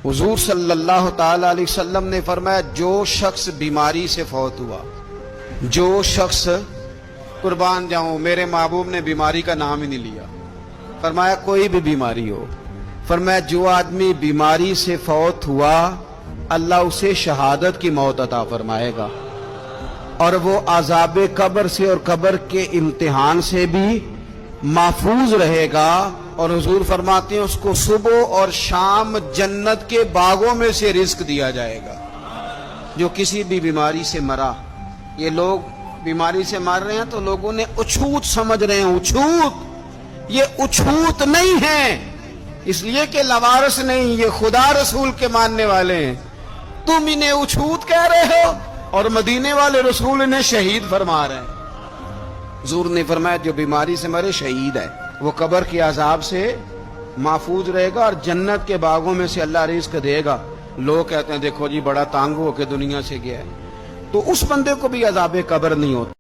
حضور صلی اللہ تعالی علیہ وسلم نے فرمایا جو شخص بیماری سے فوت ہوا، جو شخص، قربان جاؤں میرے محبوب نے بیماری کا نام ہی نہیں لیا، فرمایا کوئی بھی بیماری ہو، فرمایا جو آدمی بیماری سے فوت ہوا اللہ اسے شہادت کی موت عطا فرمائے گا، اور وہ عذاب قبر سے اور قبر کے امتحان سے بھی محفوظ رہے گا، اور حضور فرماتے ہیں اس کو صبح اور شام جنت کے باغوں میں سے رزق دیا جائے گا۔ جو کسی بھی بیماری سے مرا، یہ لوگ بیماری سے مر رہے ہیں تو لوگوں نے اچھوت سمجھ رہے ہیں، اچھوت، یہ اچھوت نہیں ہے، اس لیے کہ لوارث نہیں، یہ خدا رسول کے ماننے والے ہیں، تم انہیں اچھوت کہہ رہے ہو اور مدینے والے رسول انہیں شہید فرما رہے ہیں۔ حضور نے فرمایا جو بیماری سے مرے شہید ہے، وہ قبر کے عذاب سے محفوظ رہے گا اور جنت کے باغوں میں سے اللہ رزق دے گا۔ لوگ کہتے ہیں دیکھو جی بڑا تانگ ہو کے دنیا سے گیا ہے، تو اس بندے کو بھی عذاب قبر نہیں ہوتا۔